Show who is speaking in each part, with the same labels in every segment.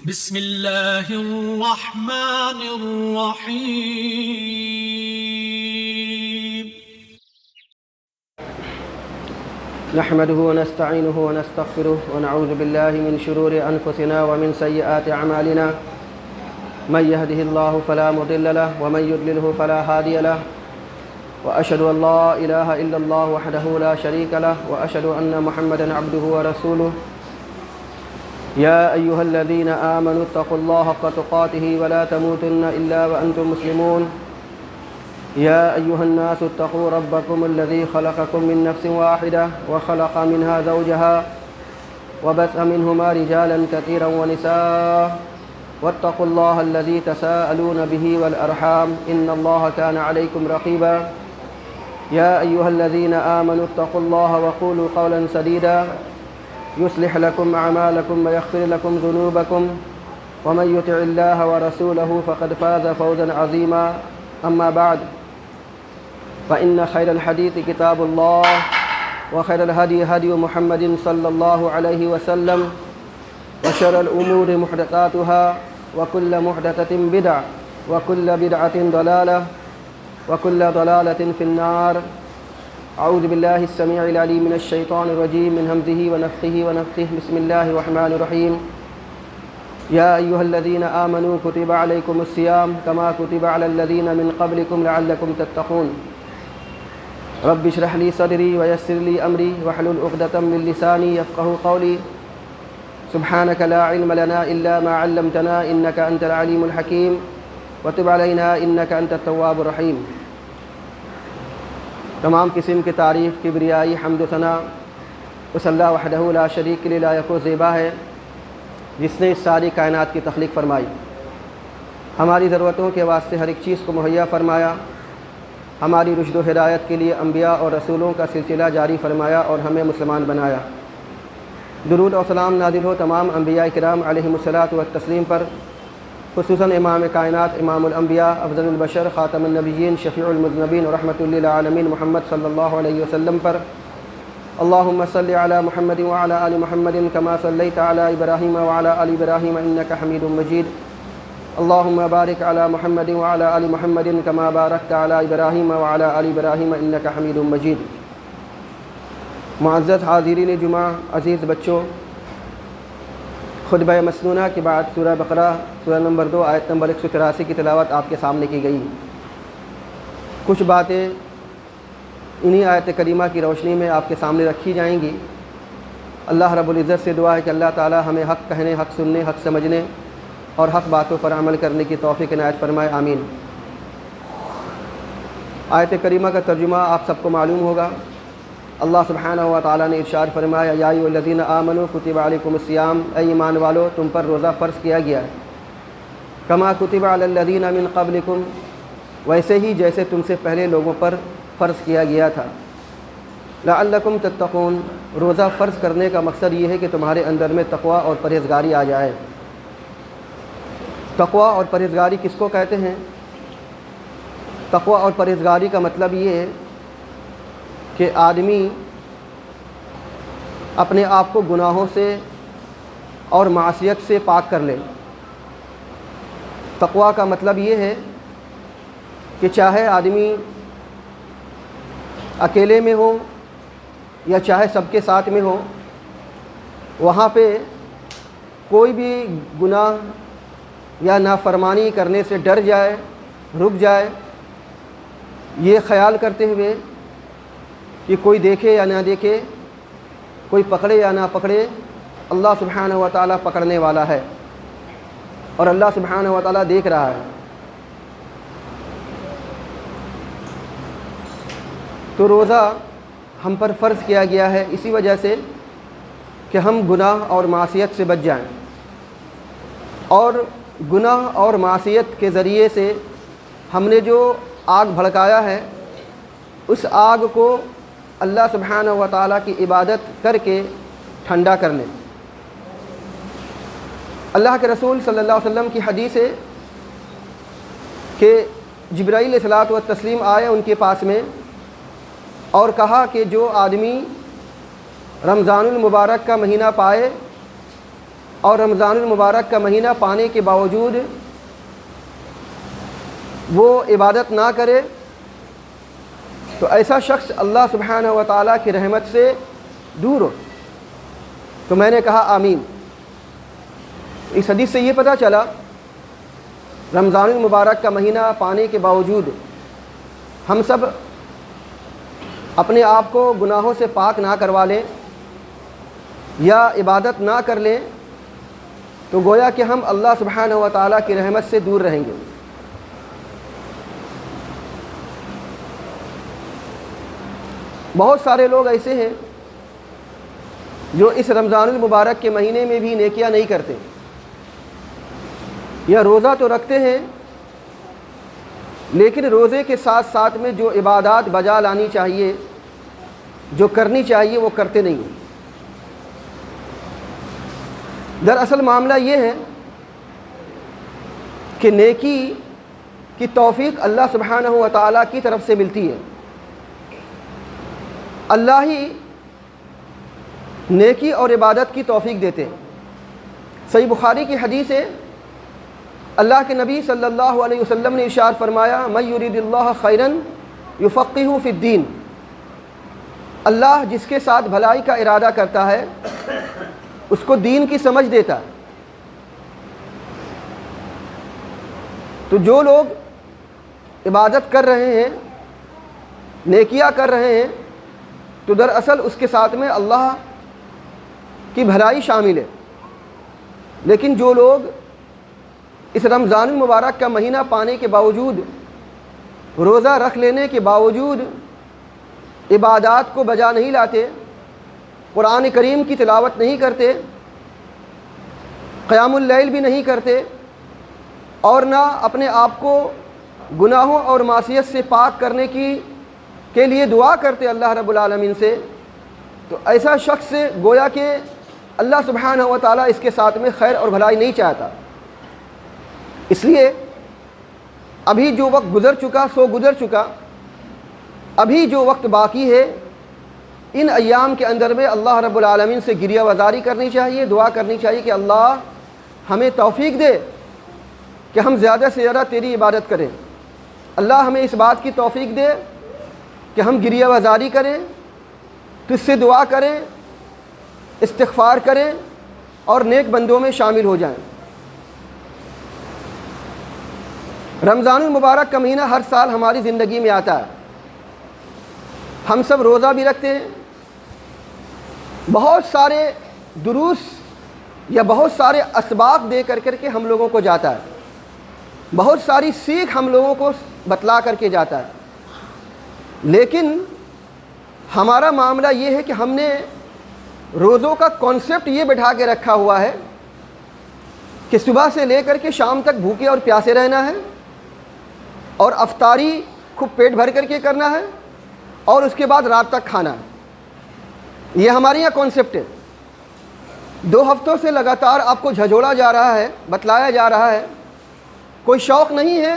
Speaker 1: بسم الله الرحمن الرحيم.
Speaker 2: نحمده ونستعينه ونستغفره ونعوذ بالله من شرور أنفسنا ومن سيئات أعمالنا. من يهده الله فلا مضل له ومن يضلله فلا هادي له، وأشهد أن لا إله إلا الله وحده لا شريك له، وأشهد أن محمدا عبده ورسوله. يا أيها الذين آمنوا اتقوا الله حق تقاته ولا تموتن إلا وأنتم مسلمون. يا أيها الناس اتقوا ربكم الذي خلقكم من نفس واحدة وخلق منها زوجها وبث منهما رجالا كثيرا ونساء، واتقوا الله الذي تساءلون به والأرحام إن الله كان عليكم رقيبا. يا أيها الذين آمنوا اتقوا الله وقولوا قولا سديدا يصلح لكم أعمالكم ويغفر لكم ذنوبكم، ومن يطع الله ورسوله فقد فاز فوزا عظيما. أما بعد، فإن خير الحديث كتاب الله، وخير الهدي هدي محمد صلى الله عليه وسلم، وشر الأمور محدثاتها، وكل محدثة بدعة، وكل بدعة ضلالة، وكل ضلالة في النار. أعوذ بالله السميع العليم من الشيطان الرجيم من همزه ونفخه ونفثه. بسم الله الرحمن الرحيم. يا أيها الذين آمنوا كتب عليكم الصيام كما كتب على الذين من قبلكم لعلكم تتقون. رب اشرح لي صدري ويسر لي أمري واحلل عقدة من لساني يفقهوا قولي. سبحانك لا علم لنا إلا ما علمتنا إنك أنت العليم الحكيم، وتب علينا إنك أنت التواب الرحيم. تمام قسم کی تعریف، کبریائی، حمد و ثنا اس اللہ وحدہ لا شریک کے لیے لائق و زیبا ہے، جس نے اس ساری کائنات کی تخلیق فرمائی، ہماری ضرورتوں کے واسطے ہر ایک چیز کو مہیا فرمایا، ہماری رشد و ہدایت کے لیے انبیاء اور رسولوں کا سلسلہ جاری فرمایا اور ہمیں مسلمان بنایا۔ درود و سلام نازل ہو تمام انبیاء کرام علیہم الصلاۃ والتسلیم پر، خصوصاً امام کائنات، امام الانبیاء، افضل البشر، خاتم النبیین، شفیع المذنبین و رحمۃ للعالمین محمد صلی اللہ علیہ وسلم پر۔ اللہم صلی علی محمد وعلی آل محمد کما صلیت علی ابراہیم وعلی آل ابراہیم انک حمید مجید۔ اللہم بارک علی محمد وعلی آل محمد کما بارکت علی ابراہیم وعلی آل ابراہیم انک حمید مجید۔ معزز حاضرین جمعہ، عزیز بچوں، خطبہ مسنونہ کے بعد سورہ بقرہ سورہ نمبر 2 آیت نمبر 183 کی تلاوت آپ کے سامنے کی گئی۔ کچھ باتیں انہی آیت کریمہ کی روشنی میں آپ کے سامنے رکھی جائیں گی۔ اللہ رب العزت سے دعا ہے کہ اللہ تعالی ہمیں حق کہنے، حق سننے، حق سمجھنے اور حق باتوں پر عمل کرنے کی توفیق عنایت فرمائے، آمین۔ آیت کریمہ کا ترجمہ آپ سب کو معلوم ہوگا۔ اللہ سبحانہ و تعالیٰ نے ارشاد فرمایا، یا ایھا الذین آمنوا کتب علیکم الصیام، اے ایمان والو تم پر روزہ فرض کیا گیا ہے، کما کتب علی الذین من قبلکم، ویسے ہی جیسے تم سے پہلے لوگوں پر فرض کیا گیا تھا، لعلکم تتقون، روزہ فرض کرنے کا مقصد یہ ہے کہ تمہارے اندر میں تقوی اور پرہیزگاری آ جائے۔ تقوی اور پرہیزگاری کس کو کہتے ہیں؟ تقوی اور پرہیزگاری کا مطلب یہ ہے کہ آدمی اپنے آپ کو گناہوں سے اور معصیت سے پاک کر لے۔ تقوی کا مطلب یہ ہے کہ چاہے آدمی اکیلے میں ہو یا چاہے سب کے ساتھ میں ہو، وہاں پہ کوئی بھی گناہ یا نافرمانی کرنے سے ڈر جائے، رک جائے، یہ خیال کرتے ہوئے کہ کوئی دیکھے یا نہ دیکھے، کوئی پکڑے یا نہ پکڑے، اللہ سبحانہ و تعالیٰ پکڑنے والا ہے اور اللہ سبحانہ و تعالیٰ دیکھ رہا ہے۔ تو روزہ ہم پر فرض کیا گیا ہے اسی وجہ سے کہ ہم گناہ اور معصیت سے بچ جائیں، اور گناہ اور معصیت کے ذریعے سے ہم نے جو آگ بھڑکایا ہے، اس آگ کو اللہ سبحانہ و تعالیٰ کی عبادت کر کے ٹھنڈا کر لیں۔ اللہ کے رسول صلی اللہ علیہ وسلم کی حدیث ہے کہ جبرائیل علیہ الصلوۃ والتسلیم آئے ان کے پاس میں اور کہا کہ جو آدمی رمضان المبارک کا مہینہ پائے اور رمضان المبارک کا مہینہ پانے کے باوجود وہ عبادت نہ کرے تو ایسا شخص اللہ سبحانہ و تعالیٰ کی رحمت سے دور ہو۔ تو میں نے کہا آمین۔ اس حدیث سے یہ پتہ چلا رمضان المبارک کا مہینہ پانے کے باوجود ہم سب اپنے آپ کو گناہوں سے پاک نہ کروا لیں یا عبادت نہ کر لیں تو گویا کہ ہم اللہ سبحانہ و تعالیٰ کی رحمت سے دور رہیں گے۔ بہت سارے لوگ ایسے ہیں جو اس رمضان المبارک کے مہینے میں بھی نیکیاں نہیں کرتے، یا روزہ تو رکھتے ہیں لیکن روزے کے ساتھ ساتھ میں جو عبادات بجا لانی چاہیے، جو کرنی چاہیے، وہ کرتے نہیں ہیں۔ دراصل معاملہ یہ ہے کہ نیکی کی توفیق اللہ سبحانہ و تعالیٰ کی طرف سے ملتی ہے۔ اللہ ہی نیکی اور عبادت کی توفیق دیتے ہیں۔ صحیح بخاری کی حدیث ہے، اللہ کے نبی صلی اللہ علیہ وسلم نے ارشاد فرمایا من یرید اللہ خیرا یفقہہ فی الدین، اللہ جس کے ساتھ بھلائی کا ارادہ کرتا ہے اس کو دین کی سمجھ دیتا ہے۔ تو جو لوگ عبادت کر رہے ہیں، نیکیاں کر رہے ہیں، تو دراصل اس کے ساتھ میں اللہ کی بھلائی شامل ہے۔ لیکن جو لوگ اس رمضان المبارک کا مہینہ پانے کے باوجود، روزہ رکھ لینے کے باوجود عبادات کو بجا نہیں لاتے، قرآن کریم کی تلاوت نہیں کرتے، قیام اللیل بھی نہیں کرتے، اور نہ اپنے آپ کو گناہوں اور معصیت سے پاک کرنے کے لیے دعا کرتے اللہ رب العالمین سے، تو ایسا شخص سے گویا کہ اللہ سبحانہ و تعالیٰ اس کے ساتھ میں خیر اور بھلائی نہیں چاہتا۔ اس لیے ابھی جو وقت گزر چکا سو گزر چکا، ابھی جو وقت باقی ہے ان ایام کے اندر میں اللہ رب العالمین سے گریہ وزاری کرنی چاہیے، دعا کرنی چاہیے کہ اللہ ہمیں توفیق دے کہ ہم زیادہ سے زیادہ تیری عبادت کریں، اللہ ہمیں اس بات کی توفیق دے کہ ہم گریہ وزاری کریں، تجھ سے دعا کریں، استغفار کریں اور نیک بندوں میں شامل ہو جائیں۔ رمضان المبارک کا مہینہ ہر سال ہماری زندگی میں آتا ہے، ہم سب روزہ بھی رکھتے ہیں، بہت سارے دروس یا بہت سارے اسباق دے کر کے ہم لوگوں کو جاتا ہے، بہت ساری سیکھ ہم لوگوں کو بتلا کر کے جاتا ہے۔ لیکن ہمارا معاملہ یہ ہے کہ ہم نے روزوں کا کانسیپٹ یہ بٹھا کے رکھا ہوا ہے کہ صبح سے لے کر کے شام تک بھوکے اور پیاسے رہنا ہے، اور افطاری خوب پیٹ بھر کر کے کرنا ہے، اور اس کے بعد رات تک کھانا ہے۔ یہ ہمارے یہاں کانسیپٹ ہے۔ 2 ہفتوں سے لگاتار آپ کو جھجھوڑا جا رہا ہے، بتلایا جا رہا ہے، کوئی شوق نہیں ہے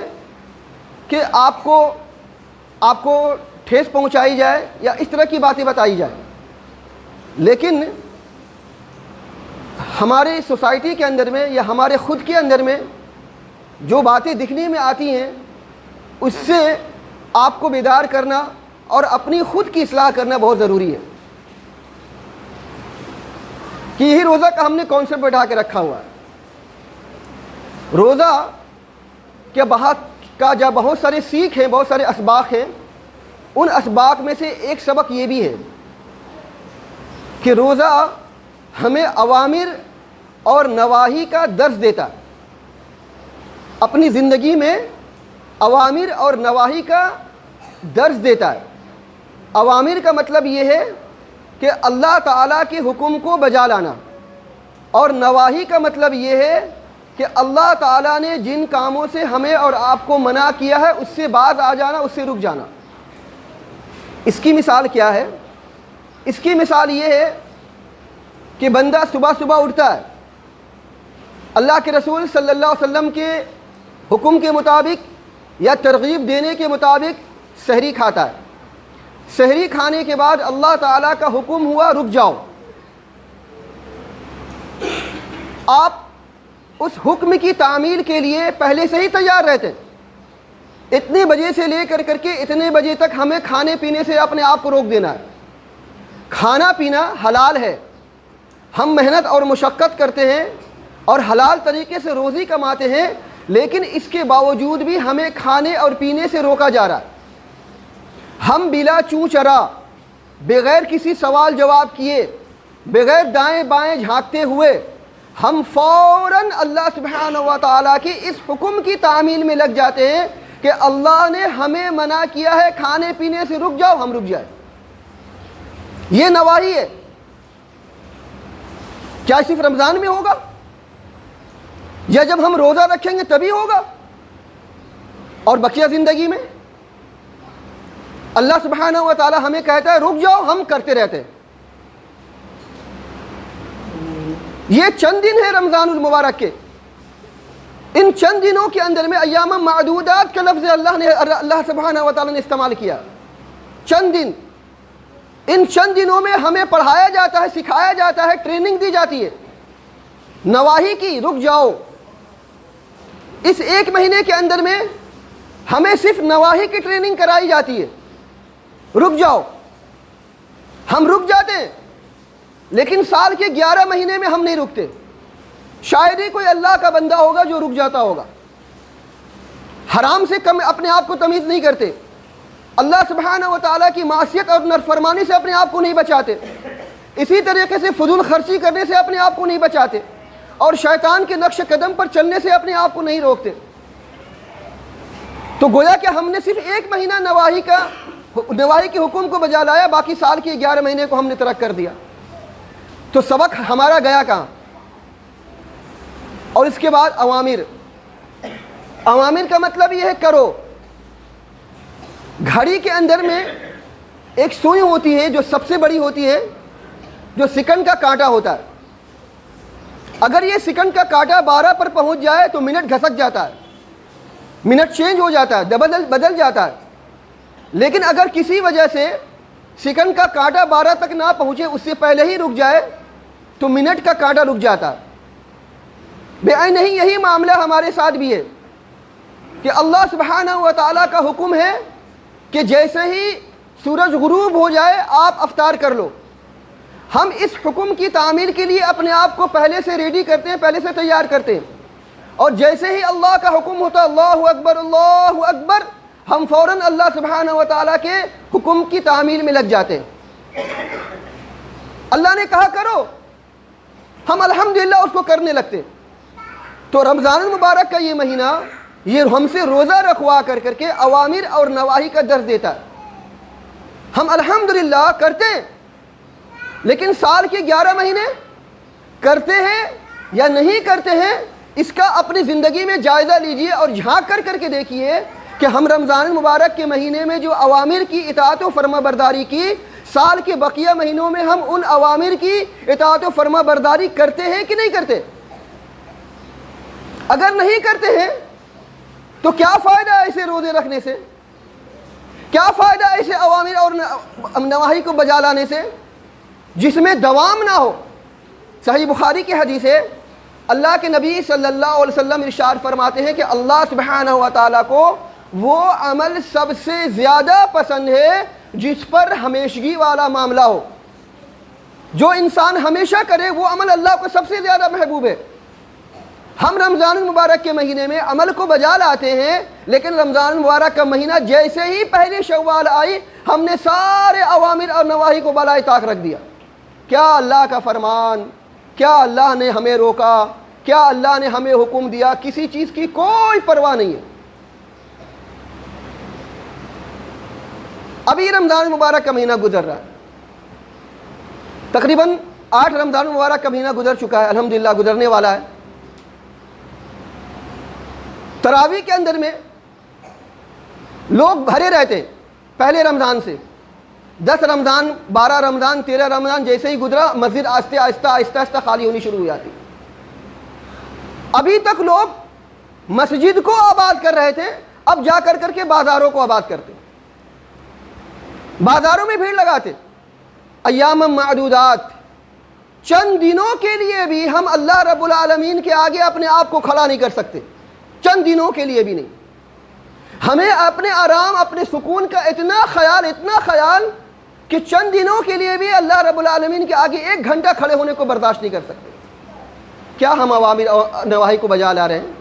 Speaker 2: کہ آپ کو ٹھیس پہنچائی جائے یا اس طرح کی باتیں بتائی جائے۔ لیکن ہمارے سوسائٹی کے اندر میں یا ہمارے خود کے اندر میں جو باتیں دکھنے میں آتی ہیں اس سے آپ کو بیدار کرنا اور اپنی خود کی اصلاح کرنا بہت ضروری ہے، کہ یہی روزہ کا ہم نے کانسیپٹ بٹھا کے رکھا ہوا ہے۔ روزہ کا جب بہت سارے سیکھ ہیں، بہت سارے اسباق ہیں، ان اسباق میں سے ایک سبق یہ بھی ہے کہ روزہ ہمیں اوامر اور نواہی کا درس دیتا ہے۔ اپنی زندگی میں اوامر اور نواہی کا درس دیتا ہے۔ اوامر کا مطلب یہ ہے کہ اللہ تعالیٰ کے حکم کو بجا لانا، اور نواہی کا مطلب یہ ہے کہ اللہ تعالیٰ نے جن کاموں سے ہمیں اور آپ کو منع کیا ہے اس سے باز آ جانا، اس سے رک جانا۔ اس کی مثال کیا ہے؟ اس کی مثال یہ ہے کہ بندہ صبح صبح اٹھتا ہے، اللہ کے رسول صلی اللہ علیہ وسلم کے حکم کے مطابق یا ترغیب دینے کے مطابق سحری کھاتا ہے۔ سحری کھانے کے بعد اللہ تعالیٰ کا حکم ہوا رک جاؤ۔ آپ اس حکم کی تعمیل کے لیے پہلے سے ہی تیار رہتے. اتنے بجے سے لے کر کے اتنے بجے تک ہمیں کھانے پینے سے اپنے آپ کو روک دینا ہے. کھانا پینا حلال ہے, ہم محنت اور مشقت کرتے ہیں اور حلال طریقے سے روزی کماتے ہیں, لیکن اس کے باوجود بھی ہمیں کھانے اور پینے سے روکا جا رہا ہے. ہم بلا چوں چرا, بغیر کسی سوال جواب کیے, بغیر دائیں بائیں جھانکتے ہوئے ہم فوراً اللہ سبحانہ و تعالیٰ کی اس حکم کی تعمیل میں لگ جاتے ہیں کہ اللہ نے ہمیں منع کیا ہے کھانے پینے سے, رک جاؤ, ہم رک جائیں. یہ نواہی ہے. کیا صرف رمضان میں ہوگا یا جب ہم روزہ رکھیں گے تبھی ہوگا اور بقیہ زندگی میں؟ اللہ سبحانہ و تعالیٰ ہمیں کہتا ہے رک جاؤ, ہم کرتے رہتے ہیں. یہ چند دن ہے رمضان المبارک کے, ان چند دنوں کے اندر میں ایام معدودات کا لفظ اللہ سبحانہ و تعالیٰ نے استعمال کیا. چند دن, ان چند دنوں میں ہمیں پڑھایا جاتا ہے, سکھایا جاتا ہے, ٹریننگ دی جاتی ہے نواہی کی, رک جاؤ. اس ایک مہینے کے اندر میں ہمیں صرف نواہی کی ٹریننگ کرائی جاتی ہے, رک جاؤ. ہم رک جاتے ہیں لیکن سال کے 11 مہینے میں ہم نہیں رکتے. شاید ہی کوئی اللہ کا بندہ ہوگا جو رک جاتا ہوگا. حرام سے کم اپنے آپ کو تمیز نہیں کرتے, اللہ سبحانہ و تعالیٰ کی معصیت اور نافرمانی سے اپنے آپ کو نہیں بچاتے, اسی طریقے سے فضول خرچی کرنے سے اپنے آپ کو نہیں بچاتے, اور شیطان کے نقش قدم پر چلنے سے اپنے آپ کو نہیں روکتے. تو گویا کہ ہم نے صرف ایک مہینہ نواہی کے حکم کو بجا لایا, باقی سال کے 11 مہینے کو ہم نے ترک کر دیا. تو سبق ہمارا گیا کہاں؟ اور اس کے بعد اوامر. اوامر کا مطلب یہ ہے کرو. گھڑی کے اندر میں ایک سوئی ہوتی ہے جو سب سے بڑی ہوتی ہے, جو سیکنڈ کا کانٹا ہوتا ہے. اگر یہ سیکنڈ کا کانٹا 12 پر پہنچ جائے تو منٹ گھسک جاتا ہے, منٹ چینج ہو جاتا ہے, بدل جاتا ہے. لیکن اگر کسی وجہ سے سیکنڈ کا کانٹا 12 تک نہ پہنچے, اس سے پہلے ہی رک جائے, تو منٹ کا کانٹا رک جاتا ہے. بے عین نہیں یہی معاملہ ہمارے ساتھ بھی ہے کہ اللہ سبحانہ و تعالیٰ کا حکم ہے کہ جیسے ہی سورج غروب ہو جائے آپ افطار کر لو. ہم اس حکم کی تعمیل کے لیے اپنے آپ کو پہلے سے ریڈی کرتے ہیں, پہلے سے تیار کرتے ہیں, اور جیسے ہی اللہ کا حکم ہوتا اللہ اکبر اللہ اکبر, ہم فوراً اللہ سبحانہ و تعالیٰ کے حکم کی تعمیل میں لگ جاتے ہیں. اللہ نے کہا کرو, ہم الحمدللہ اس کو کرنے لگتے. تو رمضان المبارک کا یہ مہینہ یہ ہم سے روزہ رکھوا کر کے اوامر اور نواہی کا درس دیتا ہے. ہم الحمدللہ کرتے ہیں, لیکن سال کے 11 مہینے کرتے ہیں یا نہیں کرتے ہیں, اس کا اپنی زندگی میں جائزہ لیجئے اور جھانک کر کے دیکھیے کہ ہم رمضان المبارک کے مہینے میں جو اوامر کی اطاعت و فرما برداری کی, سال کے بقیہ مہینوں میں ہم ان اوامر کی اطاعت و فرما برداری کرتے ہیں کہ نہیں کرتے. اگر نہیں کرتے ہیں تو کیا فائدہ ایسے روزے رکھنے سے, کیا فائدہ ایسے اوامر اور نواہی کو بجا لانے سے جس میں دوام نہ ہو. صحیح بخاری کی حدیث ہے, اللہ کے نبی صلی اللہ علیہ وسلم ارشاد فرماتے ہیں کہ اللہ سبحانہ و تعالیٰ کو وہ عمل سب سے زیادہ پسند ہے جس پر ہمیشگی والا معاملہ ہو. جو انسان ہمیشہ کرے وہ عمل اللہ کو سب سے زیادہ محبوب ہے. ہم رمضان المبارک کے مہینے میں عمل کو بجا لاتے ہیں, لیکن رمضان المبارک کا مہینہ جیسے ہی پہلے شوال آئی ہم نے سارے اوامر اور نواہی کو بالائے طاق رکھ دیا. کیا اللہ کا فرمان, کیا اللہ نے ہمیں روکا, کیا اللہ نے ہمیں حکم دیا, کسی چیز کی کوئی پرواہ نہیں ہے. ابھی رمضان مبارک کا مہینہ گزر رہا ہے, تقریباً 8 رمضان مبارک کا مہینہ گزر چکا ہے, الحمدللہ گزرنے والا ہے. تراویح کے اندر میں لوگ بھرے رہتے ہیں پہلے رمضان سے. 10 رمضان 12 رمضان 13 رمضان جیسے ہی گزرا مسجد آہستہ خالی ہونی شروع ہو جاتی. ابھی تک لوگ مسجد کو آباد کر رہے تھے, اب جا کر کے بازاروں کو آباد کرتے, بازاروں میں بھیڑ لگاتے. ایام معدودات, چند دنوں کے لیے بھی ہم اللہ رب العالمین کے آگے اپنے آپ کو کھڑا نہیں کر سکتے، چند دنوں کے لیے بھی نہیں۔ ہمیں اپنے آرام، اپنے سکون کا اتنا خیال کہ چند دنوں کے لیے بھی اللہ رب العالمین کے آگے 1 گھنٹہ کھڑے ہونے کو برداشت نہیں کر سکتے۔ کیا ہم اوامر اور نواہی کو بجا لا رہے ہیں؟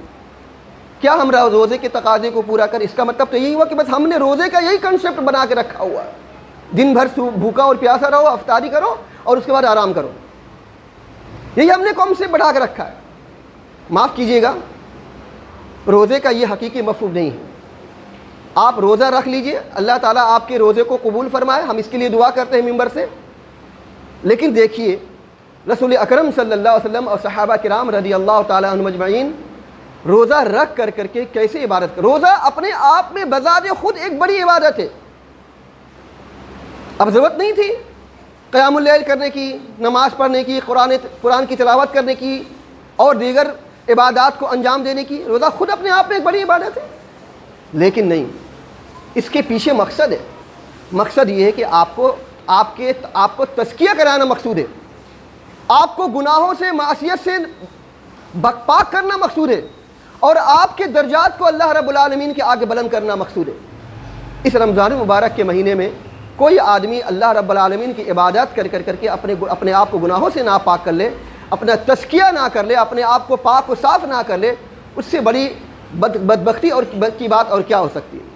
Speaker 2: کیا ہم روزے کے تقاضے کو پورا کر؟ اس کا مطلب تو یہی ہوا کہ بس ہم نے روزے کا یہی کنسیپٹ بنا کے رکھا ہوا ہے، دن بھر بھوکا اور پیاسا رہو، افطاری کرو اور اس کے بعد آرام کرو، یہی ہم نے کنسیپٹ بنا کے رکھا ہے۔ معاف کیجیے گا، روزے کا یہ حقیقی مفہوم نہیں ہے۔ آپ روزہ رکھ لیجئے، اللہ تعالیٰ آپ کے روزے کو قبول فرمائے، ہم اس کے لیے دعا کرتے ہیں ممبر سے۔ لیکن دیکھیے رسول اکرم صلی اللہ علیہ وسلم اور صحابہ کرام رضی اللہ تعالیٰ عنہم اجمعین روزہ رکھ کر کے کیسے عبادت کر۔ روزہ اپنے آپ میں بذات خود ایک بڑی عبادت ہے۔ اب ضرورت نہیں تھی قیام اللیل کرنے کی، نماز پڑھنے کی، قرآن کی تلاوت کرنے کی اور دیگر عبادات کو انجام دینے کی۔ روزہ خود اپنے آپ میں ایک بڑی عبادت ہے، لیکن نہیں، اس کے پیچھے مقصد ہے۔ مقصد یہ ہے کہ آپ کو تزکیہ کرانا مقصود ہے، آپ کو گناہوں سے، معصیت سے پاک کرنا مقصود ہے، اور آپ کے درجات کو اللہ رب العالمین کے آگے بلند کرنا مقصود ہے۔ اس رمضان مبارک کے مہینے میں کوئی آدمی اللہ رب العالمین کی عبادت کر کے اپنے آپ کو گناہوں سے ناپاک کر لے، اپنا تزکیہ نہ کر لے، اپنے آپ کو پاک و صاف نہ کر لے، اس سے بڑی بدبختی اور کی بات اور کیا ہو سکتی ہے۔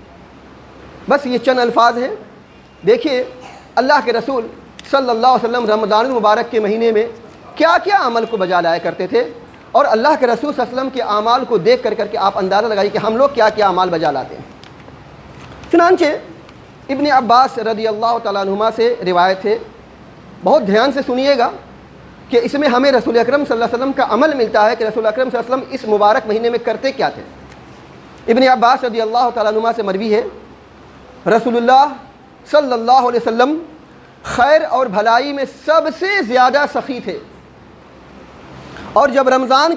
Speaker 2: بس یہ چند الفاظ ہیں۔ دیکھیے اللہ کے رسول صلی اللہ علیہ وسلم رمضان المبارک کے مہینے میں کیا کیا عمل کو بجا لایا کرتے تھے، اور اللہ کے رسول صلی اللہ علیہ وسلم کے اعمال کو دیکھ کر کے آپ اندازہ لگائیے کہ ہم لوگ کیا کیا اعمال بجا لاتے ہیں۔ چنانچہ ابن عباس رضی اللہ تعالیٰ عنہما سے روایت ہے، بہت دھیان سے سنیے گا کہ اس میں ہمیں رسول اکرم صلی اللہ علیہ وسلم کا عمل ملتا ہے کہ رسول اکرم صلی اللہ علیہ وسلم اس مبارک مہینے میں کرتے کیا تھے۔ ابن عباس رضی اللہ تعالیٰ عنہما سے مروی ہے، رسول اللہ صلی اللہ علیہ وسلم خیر اور بھلائی میں سب سے زیادہ سخی تھے، اور جب رمضان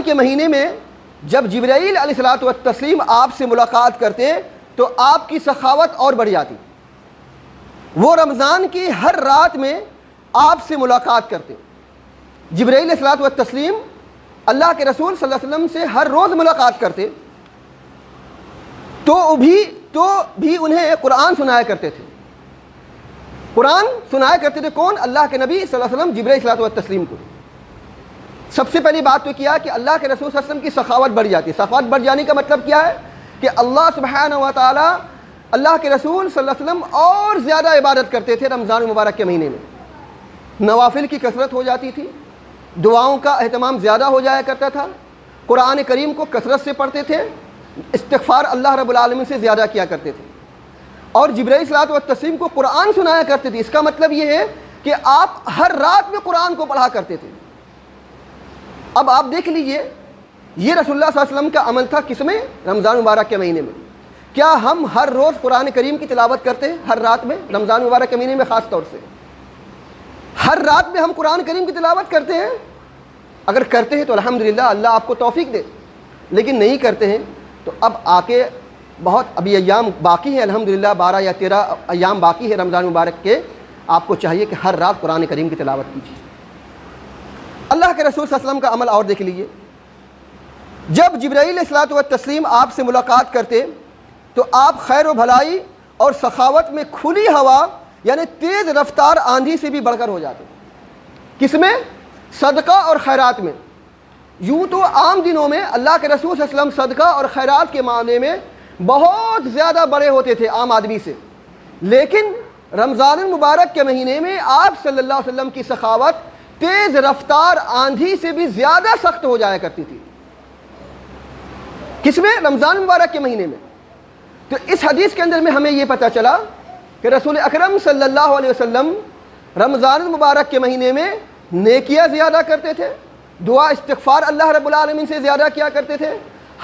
Speaker 2: کے مہینے میں جب جبرائیل علیہ الصلوۃ والتسلیم آپ سے ملاقات کرتے تو آپ کی سخاوت اور بڑھ جاتی۔ وہ رمضان کی ہر رات میں آپ سے ملاقات کرتے۔ جبرائیل علیہ الصلوۃ والتسلیم اللہ کے رسول صلی اللہ علیہ وسلم سے ہر روز ملاقات کرتے تو بھی انہیں قرآن سنایا کرتے تھے۔ قرآن سنایا کرتے تھے کون؟ اللہ کے نبی صلی اللہ علیہ وسلم جبرائیل علیہ الصلوۃ والتسلیم کو۔ سب سے پہلی بات تو کیا کہ اللہ کے رسول صلی اللہ علیہ وسلم کی سخاوت بڑھ جاتی ہے۔ سخاوت بڑھ جانے کا مطلب کیا ہے کہ اللہ سبحانہ و تعالی اللہ کے رسول صلی اللہ علیہ وسلم اور زیادہ عبادت کرتے تھے رمضان مبارک کے مہینے میں۔ نوافل کی کثرت ہو جاتی تھی، دعاؤں کا اہتمام زیادہ ہو جایا کرتا تھا، قرآن کریم کو کثرت سے پڑھتے تھے، استغفار اللہ رب العالمین سے زیادہ کیا کرتے تھے، اور جبرائیل صلاۃ و تسلیم کو قرآن سنایا کرتے تھے۔ اس کا مطلب یہ ہے کہ آپ ہر رات میں قرآن کو پڑھا کرتے تھے۔ اب آپ دیکھ لیجئے یہ رسول اللہ صلی اللہ علیہ وسلم کا عمل تھا کس میں؟ رمضان مبارک کے مہینے میں۔ کیا ہم ہر روز قرآن کریم کی تلاوت کرتے ہیں؟ ہر رات میں، رمضان مبارک کے مہینے میں خاص طور سے ہر رات میں ہم قرآن کریم کی تلاوت کرتے ہیں؟ اگر کرتے ہیں تو الحمدللہ، اللہ آپ کو توفیق دے، لیکن نہیں کرتے ہیں تو اب آکے بہت ابھی ایام باقی ہیں، الحمدللہ 12 یا 13 ایام باقی ہے رمضان مبارک کے، آپ کو چاہیے کہ ہر رات قرآن کریم کی تلاوت کیجیے۔ اللہ کے رسول صلی اللہ علیہ وسلم کا عمل اور دیکھ لیجیے، جب جبرائیل علیہ الصلوۃ والتسلیم آپ سے ملاقات کرتے تو آپ خیر و بھلائی اور سخاوت میں کھلی ہوا یعنی تیز رفتار آندھی سے بھی بڑھ کر ہو جاتے۔ کس میں؟ صدقہ اور خیرات میں۔ یوں تو عام دنوں میں اللہ کے رسول صلی اللہ علیہ وسلم صدقہ اور خیرات کے معاملے میں بہت زیادہ بڑے ہوتے تھے عام آدمی سے، لیکن رمضان المبارک کے مہینے میں آپ صلی اللہ علیہ وسلم کی سخاوت تیز رفتار آندھی سے بھی زیادہ سخت ہو جایا کرتی تھی۔ کس میں؟ رمضان مبارک کے مہینے میں۔ تو اس حدیث کے اندر میں ہمیں یہ پتہ چلا کہ رسول اکرم صلی اللہ علیہ وسلم رمضان المبارک کے مہینے میں نیکیاں زیادہ کرتے تھے، دعا استغفار اللہ رب العالمین سے زیادہ کیا کرتے تھے،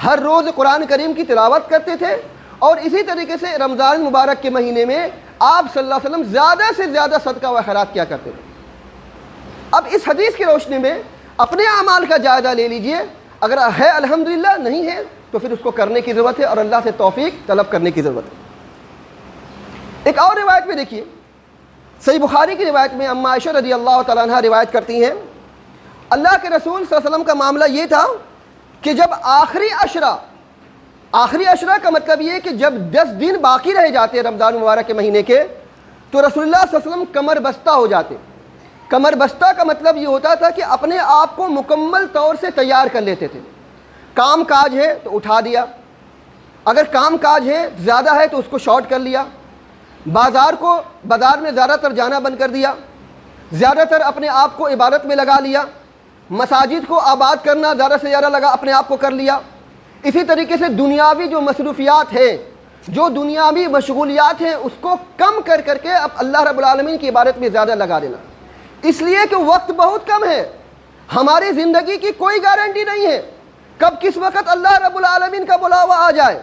Speaker 2: ہر روز قرآن کریم کی تلاوت کرتے تھے، اور اسی طریقے سے رمضان مبارک کے مہینے میں آپ صلی اللہ علیہ وسلم زیادہ سے زیادہ صدقہ و خیرات کیا کرتے تھے۔ اب اس حدیث کی روشنی میں اپنے اعمال کا جائزہ لے لیجئے، اگر ہے الحمدللہ، نہیں ہے تو پھر اس کو کرنے کی ضرورت ہے اور اللہ سے توفیق طلب کرنے کی ضرورت ہے۔ ایک اور روایت میں دیکھیے صحیح بخاری کی روایت میں اما عائشہ رضی اللہ تعالیٰ عنہ روایت کرتی ہیں، اللہ کے رسول صلی اللہ علیہ وسلم کا معاملہ یہ تھا کہ جب آخری عشرہ کا مطلب یہ کہ جب 10 دن باقی رہ جاتے رمضان مبارک کے مہینے کے، تو رسول اللہ صلی اللہ علیہ وسلم کمر بستہ ہو جاتے۔ کمر بستہ کا مطلب یہ ہوتا تھا کہ اپنے آپ کو مکمل طور سے تیار کر لیتے تھے۔ کام کاج ہے تو اٹھا دیا، اگر کام کاج ہے زیادہ ہے تو اس کو شارٹ کر لیا، بازار میں زیادہ تر جانا بند کر دیا، زیادہ تر اپنے آپ کو عبادت میں لگا لیا، مساجد کو آباد کرنا زیادہ سے زیادہ اپنے آپ کو کر لیا۔ اسی طریقے سے دنیاوی جو مصروفیات ہیں، جو دنیاوی مشغولیات ہیں، اس کو کم کر کے اب اللہ رب العالمین کی عبادت میں زیادہ لگا دینا، اس لیے کہ وقت بہت کم ہے۔ ہماری زندگی کی کوئی گارنٹی نہیں ہے کب کس وقت اللہ رب العالمین کا بلاوا آ جائے۔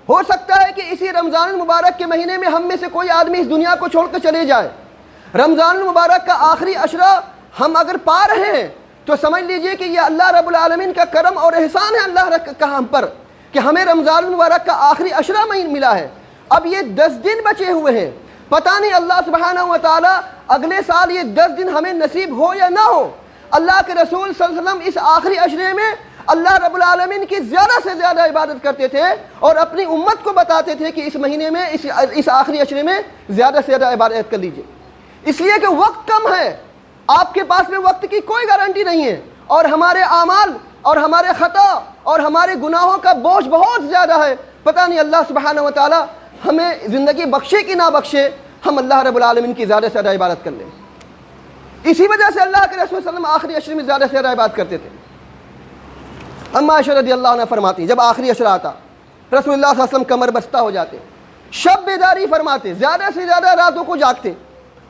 Speaker 2: ہو سکتا ہے کہ اسی رمضان المبارک کے مہینے میں ہم میں سے کوئی آدمی اس دنیا کو چھوڑ کر چلے جائے۔ رمضان المبارک کا آخری عشرہ ہم اگر پا رہے ہیں تو سمجھ لیجئے کہ یہ اللہ رب العالمین کا کرم اور احسان ہے اللہ کا ہم پر، کہ ہمیں رمضان المبارک کا آخری عشرہ ملا ہے۔ اب یہ 10 دن بچے ہوئے ہیں، پتہ نہیں اللہ سبحانہ و تعالی اگلے سال یہ 10 دن ہمیں نصیب ہو یا نہ ہو۔ اللہ کے رسول صلی اللہ علیہ وسلم اس آخری عشرے میں اللہ رب العالمین کی زیادہ سے زیادہ عبادت کرتے تھے اور اپنی امت کو بتاتے تھے کہ اس مہینے میں اس آخری عشرے میں زیادہ سے زیادہ عبادت کر لیجئے، اس لیے کہ وقت کم ہے، آپ کے پاس میں وقت کی کوئی گارنٹی نہیں ہے، اور ہمارے اعمال اور ہمارے خطا اور ہمارے گناہوں کا بوجھ بہت زیادہ ہے۔ پتہ نہیں اللہ سبحانہ و تعالی ہمیں زندگی بخشے کہ نہ بخشے، ہم اللہ رب العالمین کی زیادہ سے زیادہ عبادت کر لیں۔ اسی وجہ سے اللہ کے رسول صلی اللہ علیہ وسلم آخری عشرے میں زیادہ سے زیادہ عبادت کرتے تھے۔ اما عائشہ رضی اللہ عنہ فرماتی جب آخری عشرہ آتا رسول اللہ صلی اللہ علیہ وسلم کمر بستہ ہو جاتے، شب بیداری فرماتے، زیادہ سے زیادہ راتوں کو جاگتے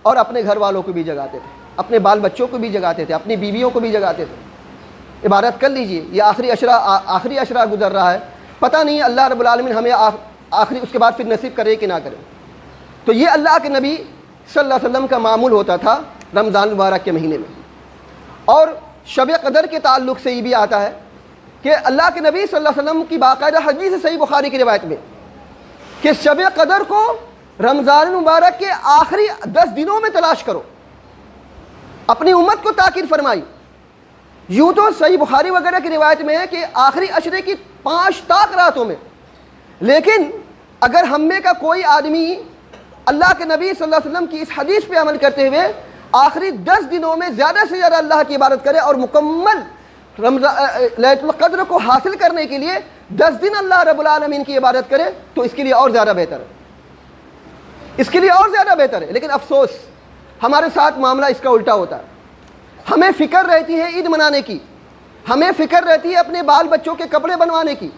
Speaker 2: اور اپنے گھر والوں کو بھی جگاتے تھے، اپنے بال بچوں کو بھی جگاتے تھے، اپنی بیویوں کو بھی جگاتے تھے۔ عبادت کر لیجئے، یہ آخری عشرہ گزر رہا ہے، پتہ نہیں اللہ رب العالمین ہمیں آخری اس کے بعد پھر نصیب کرے کہ نہ کرے۔ تو یہ اللہ کے نبی صلی اللہ علیہ وسلم کا معمول ہوتا تھا رمضان مبارک کے مہینے میں۔ اور شب قدر کے تعلق سے یہ بھی آتا ہے کہ اللہ کے نبی صلی اللہ علیہ وسلم کی باقاعدہ حدیث صحیح بخاری کی روایت میں کہ شب قدر کو رمضان مبارک کے آخری 10 دنوں میں تلاش کرو، اپنی امت کو تاکید فرمائی۔ یوں تو صحیح بخاری وغیرہ کی روایت میں ہے کہ آخری عشرے کی 5 طاق راتوں میں، لیکن اگر ہم میں کا کوئی آدمی اللہ کے نبی صلی اللہ علیہ وسلم کی اس حدیث پہ عمل کرتے ہوئے آخری 10 دنوں میں زیادہ سے زیادہ اللہ کی عبادت کرے اور مکمل لیلۃ القدر کو حاصل کرنے کے لیے 10 دن اللہ رب العالمین کی عبادت کرے تو اس کے لیے اور زیادہ بہتر ہے، اس کے لیے اور زیادہ بہتر ہے۔ لیکن افسوس ہمارے ساتھ معاملہ اس کا الٹا ہوتا ہے۔ ہمیں فکر رہتی ہے عید منانے کی، ہمیں فکر رہتی ہے اپنے بال بچوں کے کپڑے بنوانے کی،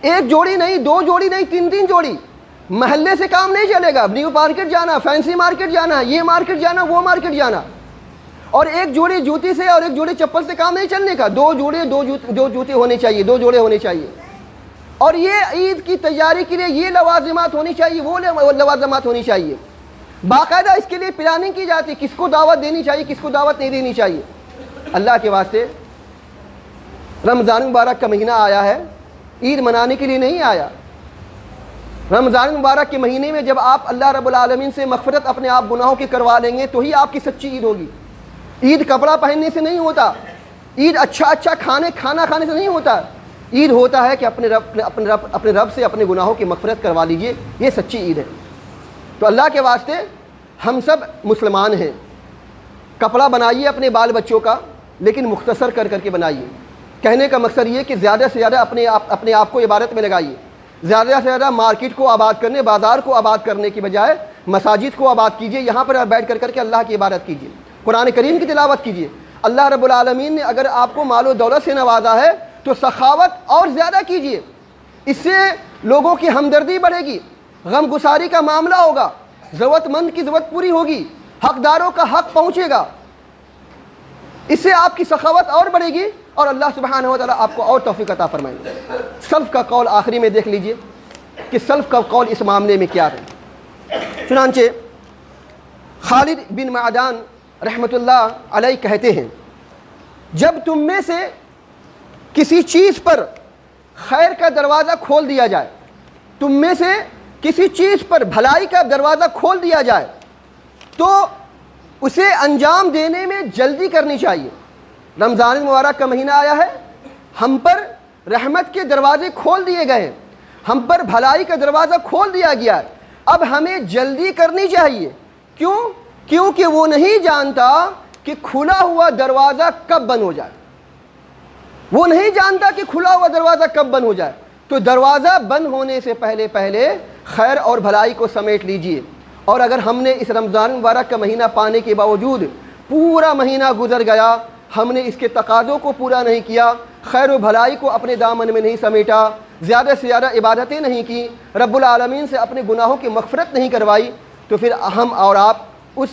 Speaker 2: 1 جوڑی نہیں، 2 جوڑی نہیں، 3 جوڑی، محلے سے کام نہیں چلے گا، نیو مارکیٹ جانا، فینسی مارکیٹ جانا، یہ مارکیٹ جانا، وہ مارکیٹ جانا، اور 1 جوڑی جوتی سے اور 1 جوڑی چپل سے کام نہیں چلنے کا، 2 جوتے ہونے چاہیے، 2 جوڑے ہونے چاہیے، اور یہ عید کی تیاری کے لیے یہ لوازمات ہونی چاہیے، وہ لوازمات ہونی چاہیے، باقاعدہ اس کے لیے پلاننگ کی جاتی، کس کو دعوت دینی چاہیے، کس کو دعوت نہیں دینی چاہیے۔ اللہ کے واسطے رمضان مبارک کا مہینہ آیا ہے، عید منانے کے لیے نہیں آیا۔ رمضان مبارک کے مہینے میں جب آپ اللہ رب العالمین سے مغفرت اپنے آپ گناہوں کی کروا لیں گے تو ہی آپ کی سچی عید ہوگی۔ عید کپڑا پہننے سے نہیں ہوتا، عید اچھا کھانا کھانے سے نہیں ہوتا، عید ہوتا ہے کہ اپنے رب سے اپنے گناہوں کی مغفرت کروا لیجئے، یہ سچی عید ہے۔ تو اللہ کے واسطے ہم سب مسلمان ہیں، کپڑا بنائیے اپنے بال بچوں کا، لیکن مختصر کر کے بنائیے۔ کہنے کا مقصد یہ کہ زیادہ سے زیادہ اپنے آپ کو عبادت میں لگائیے، زیادہ سے زیادہ مارکیٹ کو آباد کرنے، بازار کو آباد کرنے کی بجائے مساجد کو آباد کیجیے، یہاں پر بیٹھ کر کے اللہ کی عبادت کیجیے، قرآن کریم کی تلاوت کیجیے۔ اللہ رب العالمین نے اگر آپ کو مال و دولت سے نوازا ہے تو سخاوت اور زیادہ کیجیے، اس سے لوگوں کی ہمدردی بڑھے گی، غم گساری کا معاملہ ہوگا، ضرورت مند کی ضرورت پوری ہوگی، حقداروں کا حق پہنچے گا، اس سے آپ کی سخاوت اور بڑھے گی اور اللہ سبحانہ و تعالیٰ آپ کو اور توفیق عطا فرمائیں گے۔ سلف کا قول آخری میں دیکھ لیجئے کہ سلف کا قول اس معاملے میں کیا ہے۔ چنانچہ خالد بن معدان رحمۃ اللہ علیہ کہتے ہیں، جب تم میں سے کسی چیز پر خیر کا دروازہ کھول دیا جائے، تم میں سے کسی چیز پر بھلائی کا دروازہ کھول دیا جائے تو اسے انجام دینے میں جلدی کرنی چاہیے۔ رمضان المبارک کا مہینہ آیا ہے، ہم پر رحمت کے دروازے کھول دیے گئے ہیں، ہم پر بھلائی کا دروازہ کھول دیا گیا ہے، اب ہمیں جلدی کرنی چاہیے۔ کیوں؟ کیونکہ وہ نہیں جانتا کہ کھلا ہوا دروازہ کب بند ہو جائے، وہ نہیں جانتا کہ کھلا ہوا دروازہ کب بند ہو جائے۔ تو دروازہ بند ہونے سے پہلے خیر اور بھلائی کو سمیٹ لیجئے۔ اور اگر ہم نے اس رمضان مبارک کا مہینہ پانے کے باوجود پورا مہینہ گزر گیا، ہم نے اس کے تقاضوں کو پورا نہیں کیا، خیر و بھلائی کو اپنے دامن میں نہیں سمیٹا، زیادہ سے زیادہ عبادتیں نہیں کی، رب العالمین سے اپنے گناہوں کی مغفرت نہیں کروائی، تو پھر ہم اور آپ اس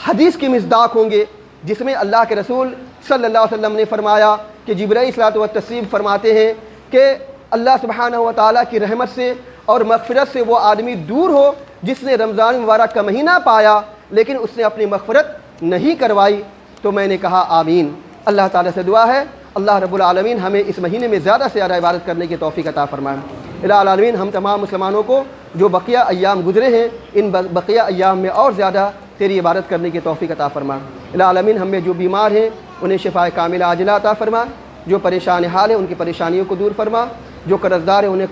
Speaker 2: حدیث کی مصداق ہوں گے جس میں اللہ کے رسول صلی اللہ علیہ وسلم نے فرمایا کہ جبرائیل صلاۃ و تسلیم فرماتے ہیں کہ اللہ سبحانہ و تعالیٰ کی رحمت سے اور مغفرت سے وہ آدمی دور ہو جس نے رمضان مبارک کا مہینہ پایا لیکن اس نے اپنی مغفرت نہیں کروائی۔ تو میں نے کہا آمین۔ اللہ تعالیٰ سے دعا ہے اللہ رب العالمین ہمیں اس مہینے میں زیادہ سے زیادہ عبادت کرنے کی توفیق عطا فرمائے۔ الہ العالمین ہم تمام مسلمانوں کو جو بقیہ ایام گزرے ہیں ان بقیہ ایام میں اور زیادہ تیری عبادت کرنے کی توفیق عطا فرما۔ الہ العالمین ہم میں جو بیمار ہیں انہیں شفاء کاملہ عاجلہ عطا فرما، جو پریشان حال ہیں ان کی پریشانیوں کو دور فرما، جو قرض دار ہیں انہیں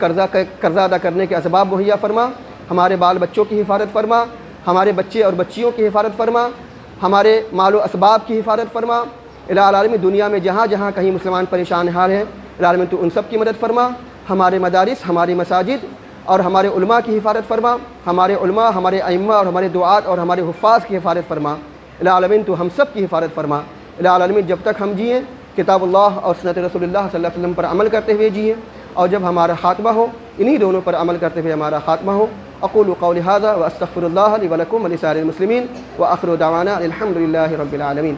Speaker 2: قرضہ ادا کرنے کے اسباب مہیا فرما، ہمارے بال بچوں کی حفاظت فرما، ہمارے بچے اور بچیوں کی حفاظت فرما، ہمارے مال و اسباب کی حفاظت فرما۔ الہ العالمین دنیا میں جہاں جہاں کہیں مسلمان پریشان حال ہیں الہ العالمین تو ان سب کی مدد فرما، ہمارے مدارس، ہماری مساجد اور ہمارے علماء کی حفاظت فرما، ہمارے علماء، ہمارے ائمہ اور ہمارے دعات اور ہمارے حفاظ کی حفاظت فرما۔ الہ العالمین تو ہم سب کی حفاظت فرما۔ الہ العالمین جب تک ہم جئیں کتاب اللہ اور سنت رسول اللہ صلی اللہ علیہ وسلم پر عمل کرتے ہوئے جئیں، اور جب ہمارا خاتمہ ہو انہی دونوں پر عمل کرتے ہوئے ہمارا خاتمہ ہو۔ اقول قولی ھذا واستغفر اللہ لی ولکم ولسائر المسلمین وآخر دعوانا الحمد للہ رب العالمین۔